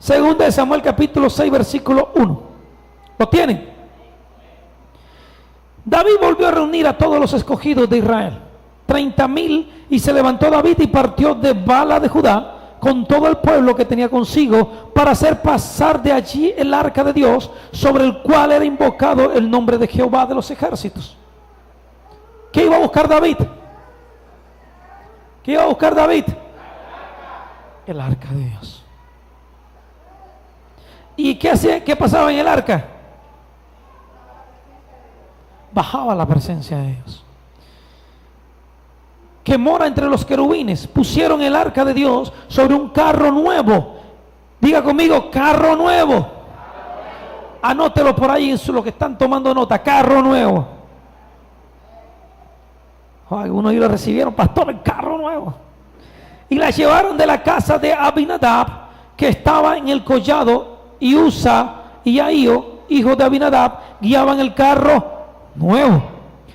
Segunda de Samuel capítulo 6 versículo 1. ¿Lo tienen? David volvió a reunir a todos los escogidos de Israel, 30,000, y se levantó David y partió de Bala de Judá con todo el pueblo que tenía consigo para hacer pasar de allí el arca de Dios, sobre el cual era invocado el nombre de Jehová de los ejércitos. ¿Qué iba a buscar David? ¿Qué iba a buscar David? El arca de Dios. ¿Y qué hacía? ¿Qué pasaba en el arca? Bajaba la presencia de Dios. Que mora entre los querubines. Pusieron el arca de Dios sobre un carro nuevo. Diga conmigo, carro nuevo. Anótelo por ahí en lo que están tomando nota, carro nuevo. Algunos lo recibieron, pastor, el carro nuevo. Y la llevaron de la casa de Abinadab, que estaba en el collado, y Usa y Ahío, hijos de Abinadab, guiaban el carro nuevo.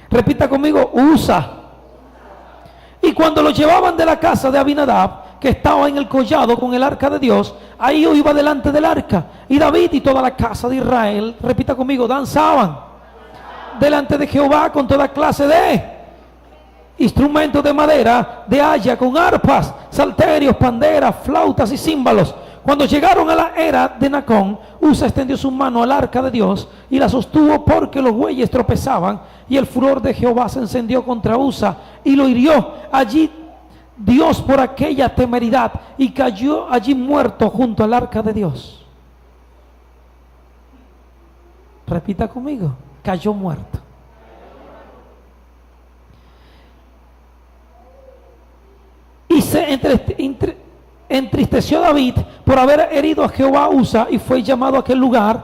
Repita conmigo, Usa. Y cuando lo llevaban de la casa de Abinadab, que estaba en el collado con el arca de Dios, Ahío iba delante del arca, y David y toda la casa de Israel, repita conmigo, danzaban delante de Jehová con toda clase de instrumentos de madera, de haya, con arpas, salterios, panderas, flautas y címbalos. Cuando llegaron a la era de Nacón, Usa extendió su mano al arca de Dios y la sostuvo porque los bueyes tropezaban, y el furor de Jehová se encendió contra Usa y lo hirió allí Dios por aquella temeridad, y cayó allí muerto junto al arca de Dios. Repita conmigo, cayó muerto. Y se entristeció David por haber herido a Jehová Usa, y fue llamado a aquel lugar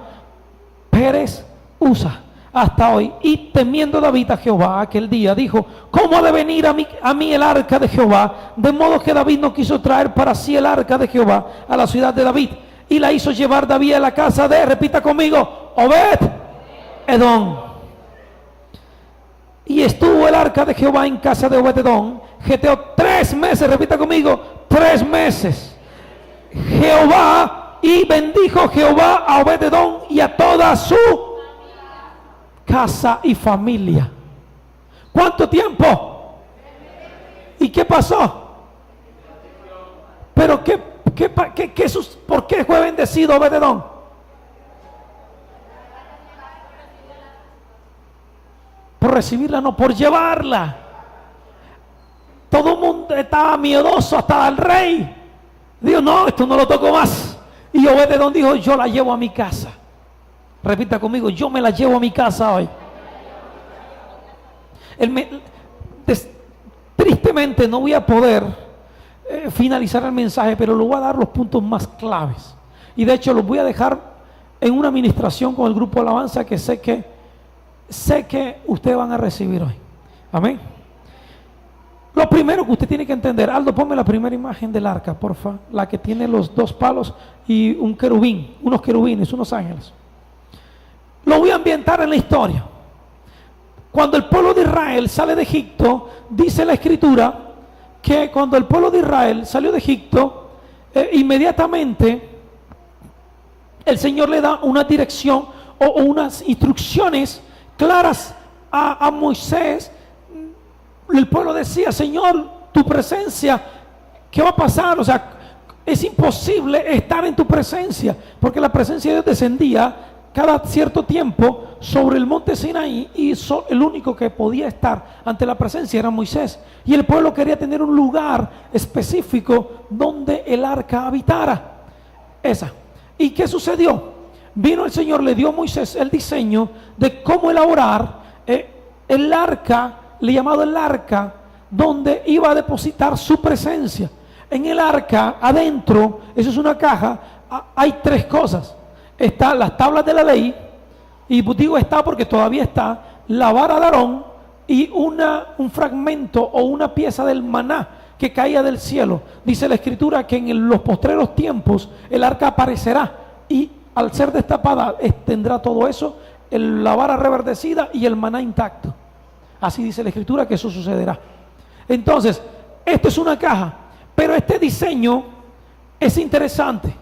Pérez Usa hasta hoy. Y temiendo David a Jehová aquel día, dijo: ¿cómo ha de venir a mí el arca de Jehová? De modo que David no quiso traer para sí el arca de Jehová a la ciudad de David, y la hizo llevar David a la casa de, repita conmigo, Obed Edom. Y estuvo el arca de Jehová en casa de Obed Edom, geteó 3 meses, repita conmigo, 3 meses. Jehová, y bendijo Jehová a Obed Edom y a toda su casa y familia. ¿Cuánto tiempo? ¿Y qué pasó? Pero ¿por qué fue bendecido Obed Edom? Por recibirla, no por llevarla. Todo el mundo estaba miedoso, hasta el rey dijo: no, esto no lo toco más. Y Obed Edom dijo: yo la llevo a mi casa. Repita conmigo, yo me la llevo a mi casa hoy. Tristemente no voy a poder finalizar el mensaje, pero le voy a dar los puntos más claves. Y de hecho los voy a dejar en una administración con el grupo de alabanza que sé que ustedes van a recibir hoy. Amén. Lo primero que usted tiene que entender, Aldo, ponme la primera imagen del arca, porfa, la que tiene los 2 palos y un querubín, unos querubines, unos ángeles. Lo voy a ambientar en la historia. Cuando el pueblo de Israel sale de Egipto, dice la escritura que cuando el pueblo de Israel salió de Egipto, inmediatamente el Señor le da una dirección o unas instrucciones claras a Moisés. El pueblo decía: Señor, tu presencia, ¿qué va a pasar? O sea, es imposible estar en tu presencia, porque la presencia de Dios descendía cada cierto tiempo sobre el monte Sinaí, y el único que podía estar ante la presencia era Moisés. Y el pueblo quería tener un lugar específico donde el arca habitara. ¿Y qué sucedió? Vino el Señor, le dio a Moisés el diseño de cómo elaborar el arca, le llamado el arca, donde iba a depositar su presencia. En el arca, adentro, eso es una caja, hay 3 cosas. Están las tablas de la ley, y digo está porque todavía está, la vara de Aarón y un fragmento o una pieza del maná que caía del cielo. Dice la escritura que en los postreros tiempos el arca aparecerá, y al ser destapada tendrá todo eso, la vara reverdecida y el maná intacto. Así dice la escritura que eso sucederá. Entonces, esto es una caja, pero este diseño es interesante.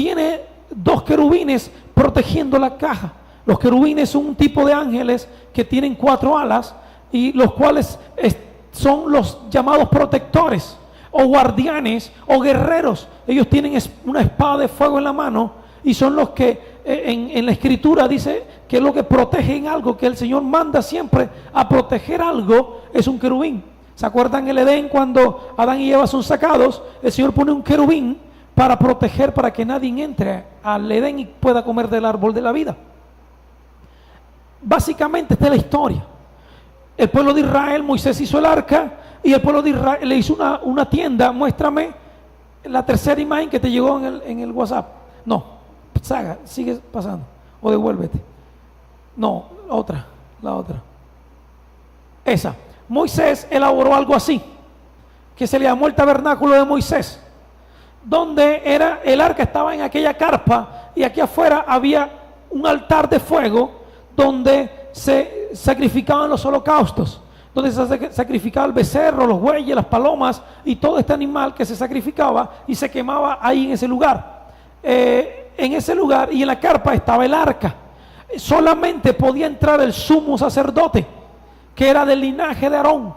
tiene 2 querubines protegiendo la caja. Los querubines son un tipo de ángeles que tienen 4 alas y los cuales son los llamados protectores o guardianes o guerreros. Ellos tienen una espada de fuego en la mano y son los que en la escritura dice que es lo que protegen algo, que el Señor manda siempre a proteger algo, es un querubín. ¿Se acuerdan el Edén cuando Adán y Eva son sacados? El Señor pone un querubín para proteger, para que nadie entre al Edén y pueda comer del árbol de la vida. Básicamente esta es la historia. El pueblo de Israel, Moisés hizo el arca y el pueblo de Israel le hizo una tienda. Muéstrame la tercera imagen que te llegó en el WhatsApp. No, Saga, sigue pasando o devuélvete. No, la otra. Esa. Moisés elaboró algo así, que se le llamó el tabernáculo de Moisés, donde el arca estaba en aquella carpa y aquí afuera había un altar de fuego donde se sacrificaban los holocaustos, donde se sacrificaba el becerro, los bueyes, las palomas y todo este animal que se sacrificaba y se quemaba ahí en ese lugar. En ese lugar y en la carpa estaba el arca. Solamente podía entrar el sumo sacerdote, que era del linaje de Aarón.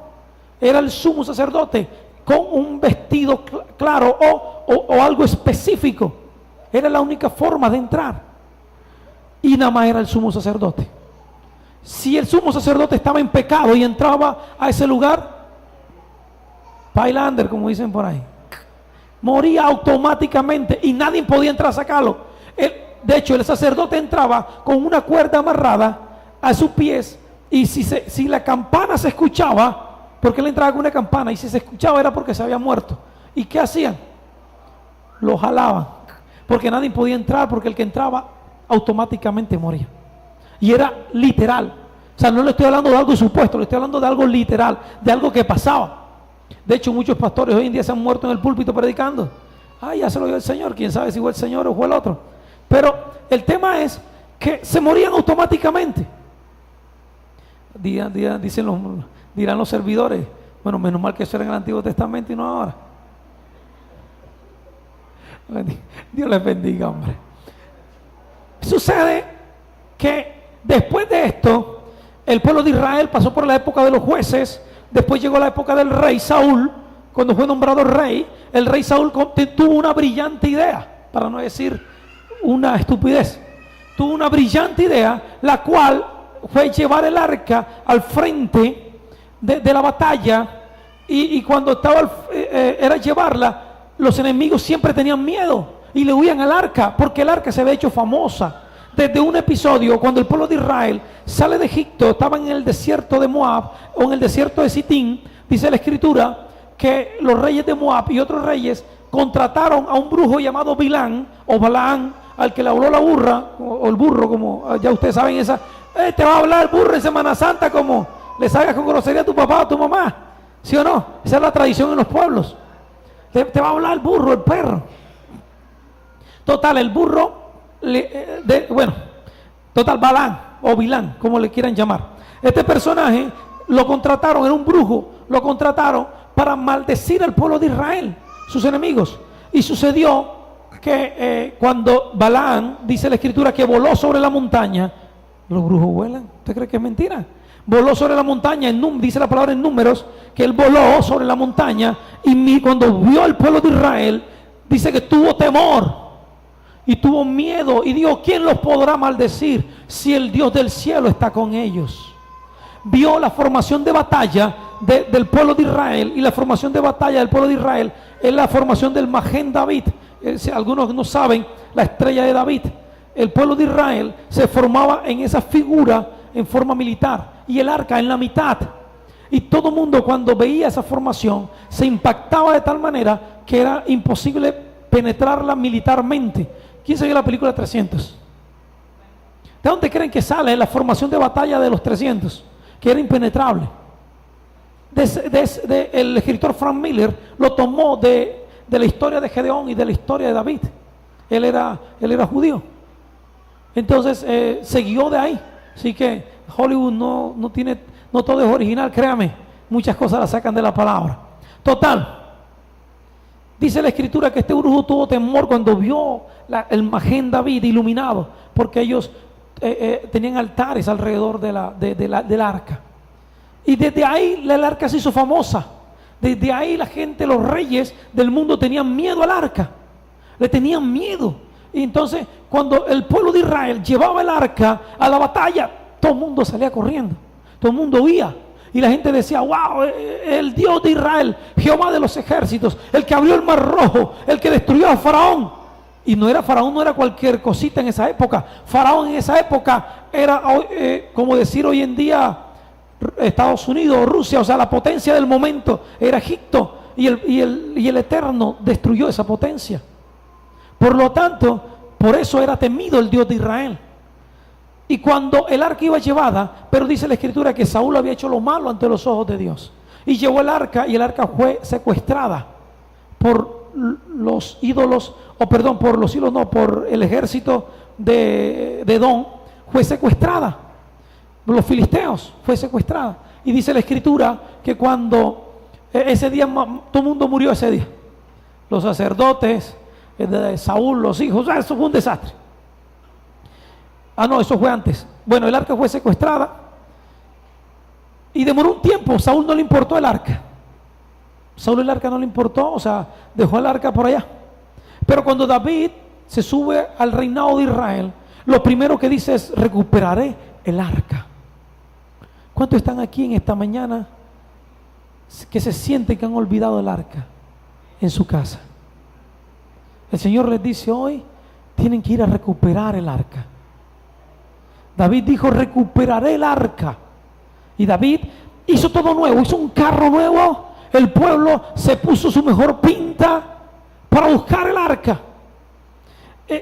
Era el sumo sacerdote con un vestido claro o algo específico. Era la única forma de entrar. Y nada más era el sumo sacerdote. Si el sumo sacerdote estaba en pecado y entraba a ese lugar, Pailander, como dicen por ahí, moría automáticamente y nadie podía entrar a sacarlo. De hecho, el sacerdote entraba con una cuerda amarrada a sus pies y si la campana se escuchaba, porque él entraba con una campana y si se escuchaba era porque se había muerto. ¿Y qué hacían? Lo jalaban, porque nadie podía entrar, porque el que entraba automáticamente moría. Y era literal. O sea, no le estoy hablando de algo supuesto, le estoy hablando de algo literal, de algo que pasaba. De hecho, muchos pastores hoy en día se han muerto en el púlpito predicando. Ah, ya se lo dio el Señor, quién sabe si fue el Señor o fue el otro. Pero el tema es que se morían automáticamente. Dirán los servidores, bueno, menos mal que eso era en el Antiguo Testamento y no ahora. Dios les bendiga, hombre. Sucede que después de esto, el pueblo de Israel pasó por la época de los jueces, después llegó la época del rey Saúl. Cuando fue nombrado rey, el rey Saúl tuvo una brillante idea, para no decir una estupidez. Tuvo una brillante idea, la cual fue llevar el arca al frente de la batalla, y cuando era llevarla, los enemigos siempre tenían miedo y le huían al arca, porque el arca se había hecho famosa. Desde un episodio, cuando el pueblo de Israel sale de Egipto, estaban en el desierto de Moab o en el desierto de Sitín, dice la escritura que los reyes de Moab y otros reyes contrataron a un brujo llamado Bilán o Balaán, al que le habló la burra o el burro, como ya ustedes saben, esa te va a hablar el burro en Semana Santa, como le salgas con grosería a tu papá o a tu mamá, ¿sí o no? Esa es la tradición en los pueblos. Te va a hablar el burro, el perro. Total, el burro, Balaán o Bilán, como le quieran llamar. Este personaje lo contrataron, era un brujo, lo contrataron para maldecir al pueblo de Israel, sus enemigos. Y sucedió que cuando Balaán, dice la escritura, que voló sobre la montaña. Los brujos vuelan, ¿usted cree que es mentira? Voló sobre la montaña, dice la palabra en Números, que él voló sobre la montaña y cuando vio al pueblo de Israel, dice que tuvo temor y tuvo miedo y dijo, ¿quién los podrá maldecir si el Dios del cielo está con ellos? Vio la formación de batalla del pueblo de Israel, y la formación de batalla del pueblo de Israel es la formación del Magén David. Si algunos no saben, la estrella de David. El pueblo de Israel se formaba en esa figura en forma militar y el arca en la mitad. Y todo el mundo, cuando veía esa formación, se impactaba de tal manera que era imposible penetrarla militarmente. ¿Quién se vio la película 300? ¿De dónde creen que sale la formación de batalla de los 300? Que era impenetrable. El escritor Frank Miller lo tomó de la historia de Gedeón y de la historia de David. Él era judío. Entonces se guió de ahí. Así que Hollywood no todo es original, créame. Muchas cosas las sacan de la palabra. Total. Dice la escritura que este brujo tuvo temor cuando vio el Magén David iluminado, porque ellos tenían altares alrededor del arca. Y desde ahí el arca se hizo famosa. Desde ahí la gente, los reyes del mundo tenían miedo al arca. Le tenían miedo. Y entonces cuando el pueblo de Israel llevaba el arca a la batalla, todo el mundo salía corriendo. Todo el mundo huía. Y la gente decía, wow, el Dios de Israel, Jehová de los ejércitos, el que abrió el mar rojo, el que destruyó a Faraón. Y no era Faraón, no era cualquier cosita en esa época. Faraón en esa época era, como decir hoy en día, Estados Unidos o Rusia, o sea, la potencia del momento era Egipto. Y el Eterno destruyó esa potencia. Por lo tanto, por eso era temido el Dios de Israel. Y cuando el arca iba llevada, pero dice la escritura que Saúl había hecho lo malo ante los ojos de Dios. Y llevó el arca, y el arca fue secuestrada por los ídolos, por el ejército de Edom, fue secuestrada. Los filisteos, fue secuestrada. Y dice la escritura que cuando ese día, todo el mundo murió ese día. Los sacerdotes de Saúl, los hijos, eso fue un desastre. No, eso fue antes. Bueno, el arca fue secuestrada y demoró un tiempo. Saúl no le importó el arca. Saúl el arca no le importó, o sea, dejó el arca por allá. Pero cuando David se sube al reinado de Israel, lo primero que dice es: recuperaré el arca. ¿Cuántos están aquí en esta mañana que se sienten que han olvidado el arca en su casa? El Señor les dice hoy: tienen que ir a recuperar el arca. David dijo: recuperaré el arca. Y David hizo todo nuevo, hizo un carro nuevo. El pueblo se puso su mejor pinta para buscar el arca.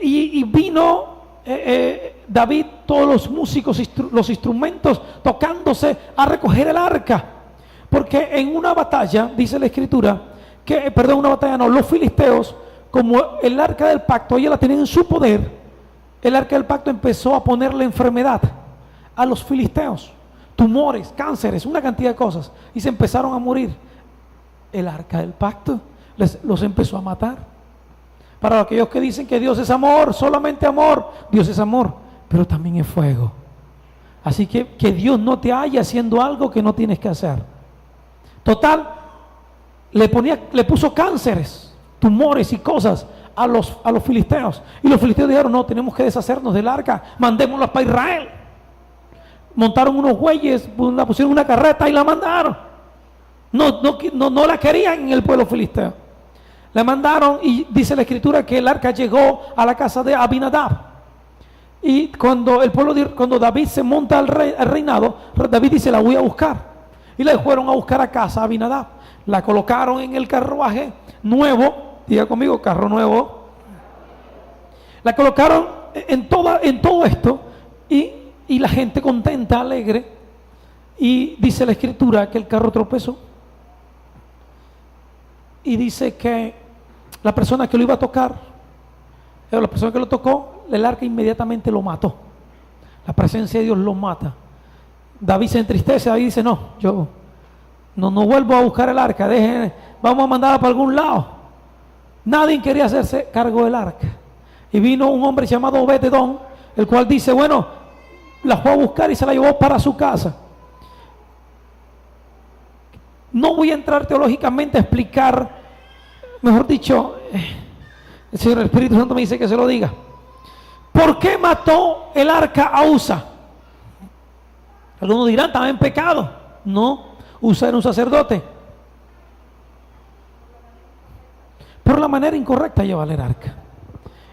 Y vino David, todos los músicos, los instrumentos, tocándose a recoger el arca. Porque en una batalla, dice la escritura, los filisteos, como el arca del pacto, ellos la tenían en su poder. El arca del pacto empezó a ponerle enfermedad a los filisteos, tumores, cánceres, una cantidad de cosas, y se empezaron a morir. El arca del pacto los empezó a matar. Para aquellos que dicen que Dios es amor, solamente amor, Dios es amor, pero también es fuego. Así que Dios no te haya haciendo algo que no tienes que hacer. Total, le puso cánceres, tumores y cosas a los filisteos. Y los filisteos dijeron: no, tenemos que deshacernos del arca, mandémosla para Israel. Montaron unos bueyes, la pusieron en una carreta y la mandaron. No la querían en el pueblo filisteo. La mandaron, y dice la escritura que el arca llegó a la casa de Abinadab. Y cuando David se monta al reinado, David dice: la voy a buscar. Y la fueron a buscar a casa a Abinadab. La colocaron en el carruaje nuevo. Diga conmigo: carro nuevo. La colocaron en todo esto, y la gente contenta, alegre. Y dice la escritura que el carro tropezó. Y dice que la persona que lo iba a tocar, la persona que lo tocó, el arca inmediatamente lo mató. La presencia de Dios lo mata. David se entristece. David dice: no, yo no vuelvo a buscar el arca, vamos a mandarla para algún lado. Nadie quería hacerse cargo del arca. Y vino un hombre llamado Obed-Edom, el cual dice: bueno, la fue a buscar y se la llevó para su casa. No voy a entrar teológicamente a explicar, mejor dicho, el Señor, el Espíritu Santo me dice que se lo diga. ¿Por qué mató el arca a Usa? Algunos dirán: estaba en pecado. No, Usa era un sacerdote. Por la manera incorrecta llevar el arca.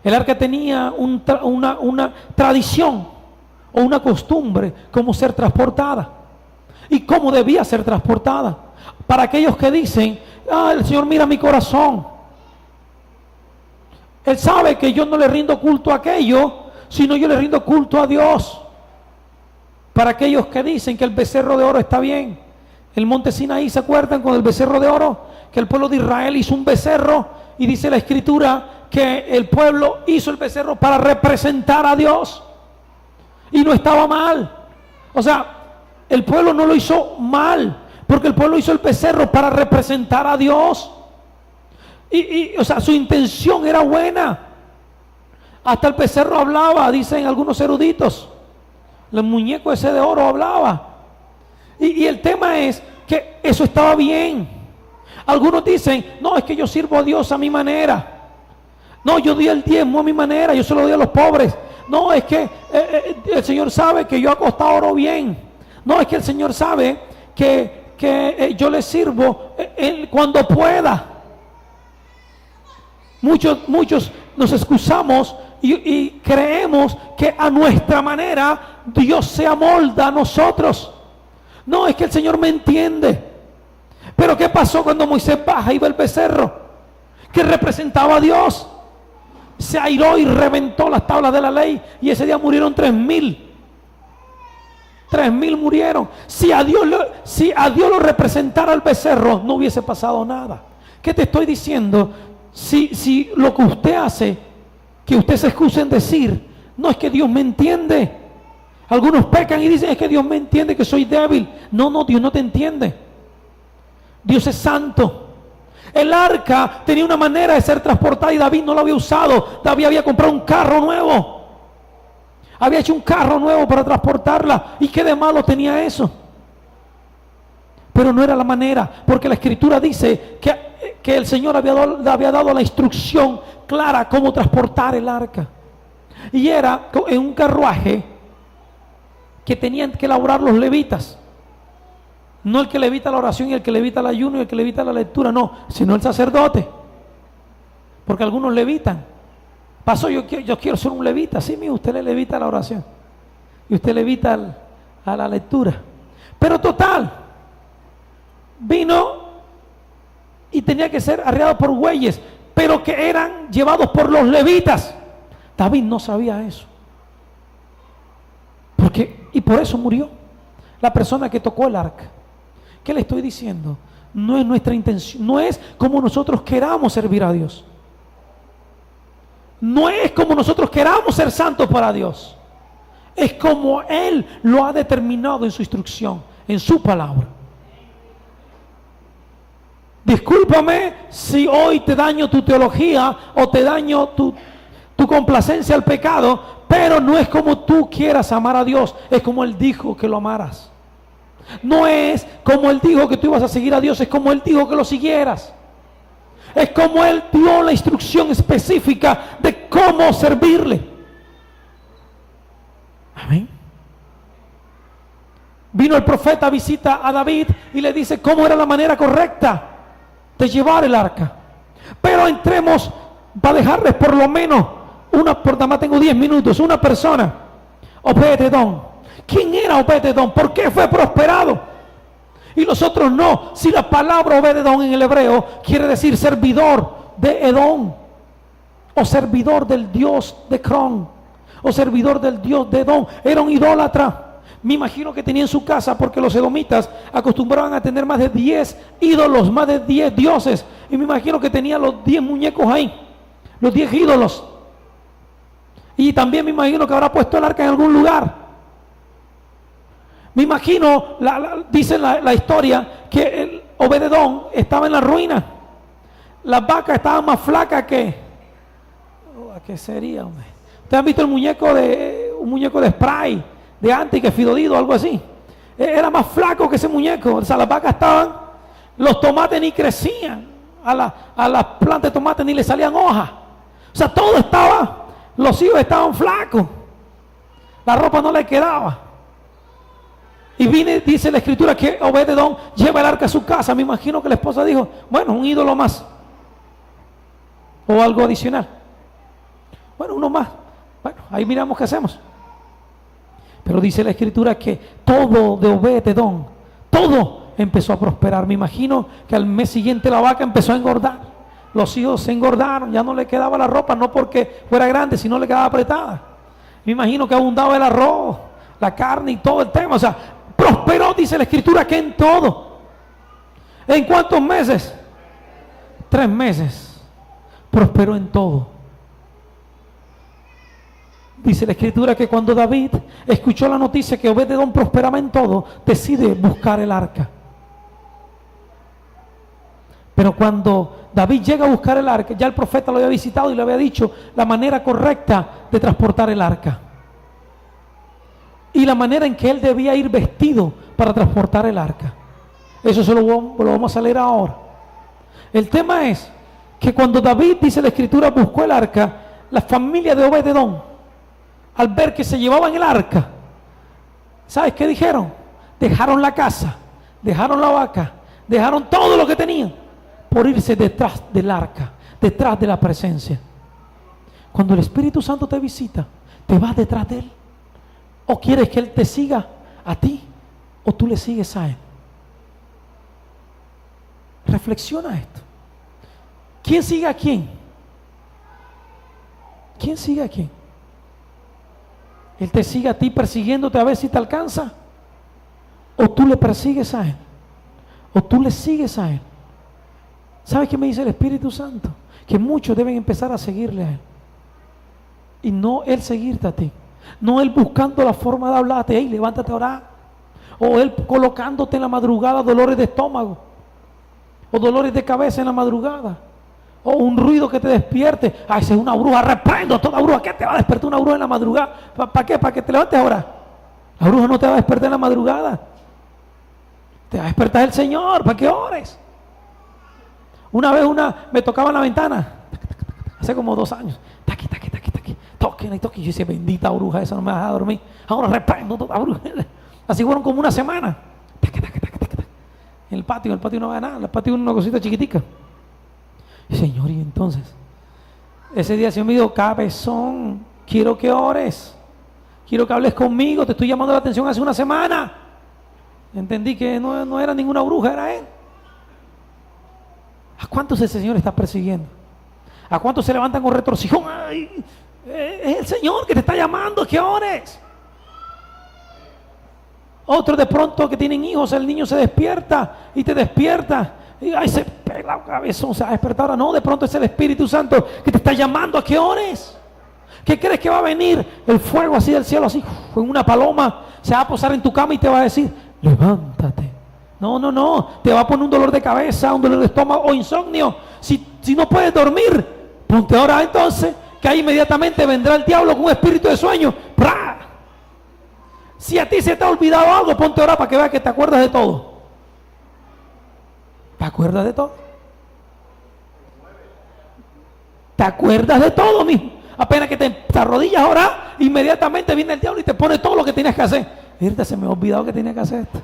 El arca tenía una tradición o una costumbre como ser transportada y cómo debía ser transportada. Para aquellos que dicen: el Señor mira mi corazón, Él sabe que yo no le rindo culto a aquello, sino yo le rindo culto a Dios. Para aquellos que dicen que el becerro de oro está bien, el monte Sinaí, ¿se acuerdan con el becerro de oro? Que el pueblo de Israel hizo un becerro, y dice la escritura que el pueblo hizo el becerro para representar a Dios, y no estaba mal. O sea, el pueblo no lo hizo mal, porque el pueblo hizo el becerro para representar a Dios. O sea, su intención era buena. Hasta el becerro hablaba, dicen algunos eruditos. El muñeco ese de oro hablaba. Y el tema es que eso estaba bien. Algunos dicen, no, es que yo sirvo a Dios a mi manera. No, yo doy el diezmo a mi manera, yo se lo doy a los pobres. No, es que el Señor sabe que yo acostado oro bien. No, es que el Señor sabe que yo le sirvo cuando pueda. Muchos nos excusamos y creemos que a nuestra manera Dios se amolda a nosotros. No, es que el Señor me entiende. Pero ¿qué pasó cuando Moisés baja y ve el becerro que representaba a Dios? Se airó y reventó las tablas de la ley, y ese día murieron 3,000. 3,000 murieron. Si a Dios lo representara el becerro, no hubiese pasado nada. ¿Qué te estoy diciendo? Si lo que usted hace, que usted se excuse en decir, no, es que Dios me entiende. Algunos pecan y dicen, es que Dios me entiende que soy débil. No, Dios no te entiende. Dios es santo. El arca tenía una manera de ser transportada y David no la había usado. David había comprado un carro nuevo. Había hecho un carro nuevo para transportarla. ¿Y qué de malo tenía eso? Pero no era la manera, porque la Escritura dice que el Señor había dado la instrucción clara cómo transportar el arca. Y era en un carruaje que tenían que elaborar los levitas. No el que levita la oración y el que levita el ayuno y el que levita la lectura, no, sino el sacerdote. Porque algunos levitan. Pasó, yo quiero ser un levita. Sí, mío, usted le levita la oración y usted levita a la lectura. Pero total, vino y tenía que ser arreado por bueyes, pero que eran llevados por los levitas. David no sabía eso. Y por eso murió la persona que tocó el arca. ¿Qué le estoy diciendo? No es nuestra intención, no es como nosotros queramos servir a Dios. No es como nosotros queramos ser santos para Dios. Es como Él lo ha determinado en su instrucción, en su palabra. Discúlpame si hoy te daño tu teología o te daño tu complacencia al pecado, pero no es como tú quieras amar a Dios, es como Él dijo que lo amaras. No es como Él dijo que tú ibas a seguir a Dios, es como Él dijo que lo siguieras. Es como Él dio la instrucción específica de cómo servirle. Amén. Vino el profeta, visita a David y le dice cómo era la manera correcta de llevar el arca. Pero entremos, para dejarles por lo menos por nada más tengo 10 minutos, una persona, Obed-Edom. ¿Quién era Obed-Edom? ¿Por qué fue prosperado? Y nosotros no. Si la palabra Obed-Edom en el hebreo quiere decir servidor de Edom, o servidor del dios de Cron, o servidor del dios de Edom. Era un idólatra. Me imagino que tenía en su casa, porque los edomitas acostumbraban a tener más de 10 ídolos, más de 10 dioses. Y me imagino que tenía los 10 muñecos ahí, los 10 ídolos. Y también me imagino que habrá puesto el arca en algún lugar. Me imagino, dice la historia, que Obed-Edom estaba en la ruina. Las vacas estaban más flacas que... ¿Qué sería, hombre? ¿Ustedes han visto un muñeco de spray de antes, que Fidodido, algo así? Era más flaco que ese muñeco. O sea, las vacas estaban... Los tomates ni crecían. A las plantas de tomate ni le salían hojas. O sea, todo estaba... Los hijos estaban flacos. La ropa no le quedaba. Y dice la Escritura que Obed-Edom lleva el arca a su casa. Me imagino que la esposa dijo, bueno, un ídolo más. O algo adicional. Bueno, uno más. Bueno, ahí miramos qué hacemos. Pero dice la Escritura que todo de Obed-Edom, todo empezó a prosperar. Me imagino que al mes siguiente la vaca empezó a engordar. Los hijos se engordaron, ya no le quedaba la ropa, no porque fuera grande, sino le quedaba apretada. Me imagino que abundaba el arroz, la carne y todo el tema. O sea, prosperó, dice la Escritura, que en todo. ¿En cuántos meses? 3 meses. Prosperó en todo. Dice la Escritura que cuando David escuchó la noticia que Obed-Edom prosperaba en todo, decide buscar el arca. Pero cuando David llega a buscar el arca, ya el profeta lo había visitado y le había dicho la manera correcta de transportar el arca. Y la manera en que él debía ir vestido para transportar el arca. Eso lo vamos a leer ahora. El tema es que cuando David, dice la escritura, buscó el arca, la familia de Obed-edom, al ver que se llevaban el arca, ¿sabes qué dijeron? Dejaron la casa, dejaron la vaca, dejaron todo lo que tenían por irse detrás del arca, detrás de la presencia. Cuando el Espíritu Santo te visita, ¿te vas detrás de él? ¿O quieres que él te siga a ti? ¿O tú le sigues a él? Reflexiona esto. ¿Quién sigue a quién? ¿Quién sigue a quién? Él te sigue a ti persiguiéndote a ver si te alcanza. O tú le persigues a él. O tú le sigues a él. ¿Sabes qué me dice el Espíritu Santo? Que muchos deben empezar a seguirle a él. Y no él seguirte a ti. No él buscando la forma de hablarte. Hey, levántate a orar. O él colocándote en la madrugada dolores de estómago. O dolores de cabeza en la madrugada. O un ruido que te despierte. Ay, esa es una bruja, reprendo toda bruja. ¿Qué te va a despertar una bruja en la madrugada? ¿Para qué? ¿Para que te levantes ahora? La bruja no te va a despertar en la madrugada. Te va a despertar el Señor para que ores. Una vez me tocaba en la ventana. Hace como 2 años. Taqui. Toquen y toquen. Y yo decía, bendita bruja, esa no me deja dormir. Ahora reprendo toda bruja. Así fueron como una semana. En el patio no va nada. En el patio una cosita chiquitica. Señor, y entonces, ese día el Señor me dijo, cabezón, quiero que ores, quiero que hables conmigo, te estoy llamando la atención hace una semana. Entendí que no era ninguna bruja, era él. ¿A cuántos ese Señor está persiguiendo? ¿A cuántos se levantan con retorcijón? Ay, es el Señor que te está llamando, que ores. Otros de pronto que tienen hijos, el niño se despierta y te despierta. Y ay, se pega la cabeza, se va a despertar ahora. No, de pronto es el Espíritu Santo que te está llamando a que ores. ¿Qué crees que va a venir? El fuego así del cielo, así, con una paloma, se va a posar en tu cama y te va a decir, levántate. No, te va a poner un dolor de cabeza, un dolor de estómago o insomnio. Si no puedes dormir, ponte ahora entonces, que ahí inmediatamente vendrá el diablo con un espíritu de sueño. ¡Pra! Si a ti se te ha olvidado algo, ponte ahora para que veas que te acuerdas de todo. ¿Te acuerdas de todo? ¿Te acuerdas de todo, mijo? Apenas que te arrodillas ahora, inmediatamente viene el diablo y te pone todo lo que tienes que hacer. Fíjate, se me ha olvidado que tenía que hacer esto.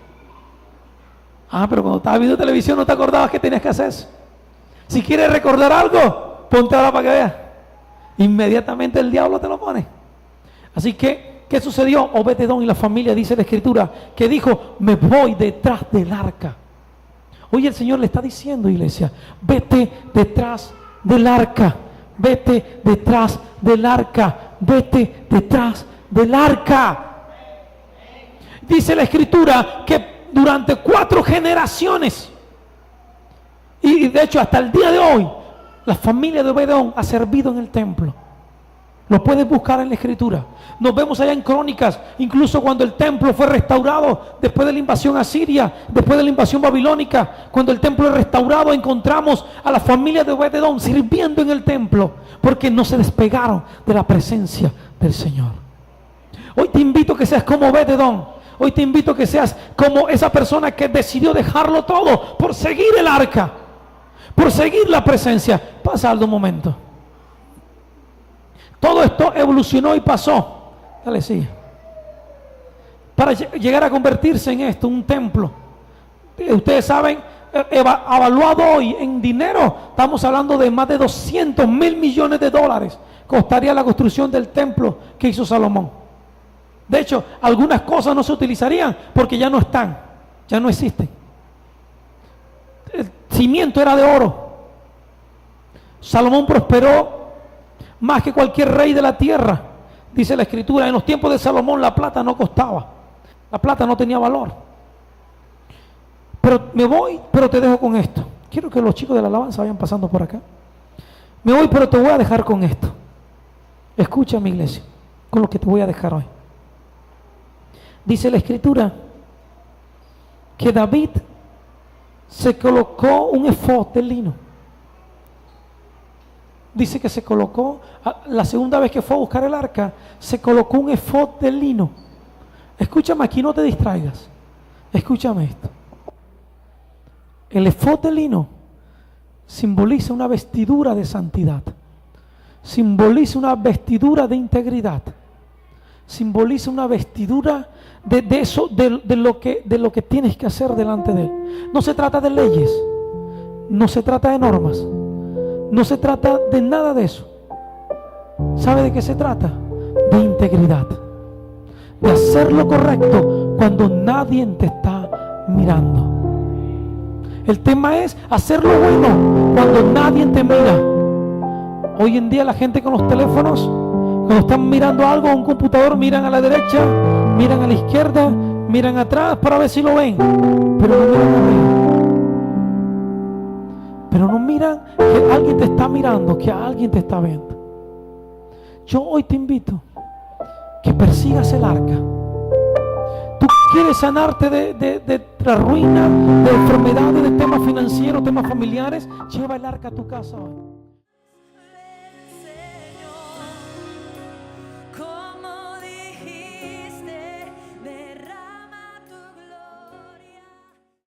Pero cuando estabas viendo televisión no te acordabas que tenías que hacer eso. Si quieres recordar algo, ponte ahora para que veas. Inmediatamente el diablo te lo pone. Así que, ¿qué sucedió? Obed-edom y la familia, dice la Escritura, que dijo, me voy detrás del arca. Hoy el Señor le está diciendo, iglesia, vete detrás del arca, vete detrás del arca, vete detrás del arca. Dice la Escritura que durante 4 generaciones, y de hecho hasta el día de hoy, la familia de Obed-edom ha servido en el templo. Lo puedes buscar en la Escritura. Nos vemos allá en Crónicas, incluso cuando el templo fue restaurado después de la invasión asiria, después de la invasión babilónica. Cuando el templo es restaurado, encontramos a la familia de Obed-edom sirviendo en el templo, porque no se despegaron de la presencia del Señor. Hoy te invito a que seas como Obed-edom. Hoy te invito a que seas como esa persona que decidió dejarlo todo por seguir el arca, por seguir la presencia. Pasa algo un momento. Todo esto evolucionó y pasó. Dale, sigue. Para llegar a convertirse en esto, un templo. Ustedes saben, evaluado hoy en dinero, estamos hablando de más de 200.000 millones de dólares. Costaría la construcción del templo que hizo Salomón. De hecho, algunas cosas no se utilizarían porque ya no están, ya no existen. El cimiento era de oro. Salomón prosperó más que cualquier rey de la tierra. Dice la Escritura, en los tiempos de Salomón la plata no costaba, la plata no tenía valor. Pero me voy, pero te dejo con esto. Quiero que los chicos de la alabanza vayan pasando por acá. Me voy, pero te voy a dejar con esto. Escucha, mi iglesia, con lo que te voy a dejar hoy. Dice la Escritura que David se colocó un efod de lino. Dice que se colocó, la segunda vez que fue a buscar el arca, se colocó un efod de lino. Escúchame, aquí no te distraigas. Escúchame esto. El efod de lino simboliza una vestidura de santidad. Simboliza una vestidura de integridad. Simboliza una vestidura de lo que tienes que hacer delante de Él. No se trata de leyes, no se trata de normas, no se trata de nada de eso. ¿Sabe de qué se trata? De integridad, de hacer lo correcto cuando nadie te está mirando. El tema es hacer lo bueno cuando nadie te mira. Hoy en día la gente con los teléfonos, cuando están mirando algo en un computador, miran a la derecha, miran a la izquierda, miran atrás para ver si lo ven, pero no miran arriba. Pero no miran que alguien te está mirando, que alguien te está viendo. Yo hoy te invito que persigas el arca. Tú quieres sanarte de la ruina, de enfermedades, de temas financieros, temas familiares. Lleva el arca a tu casa hoy.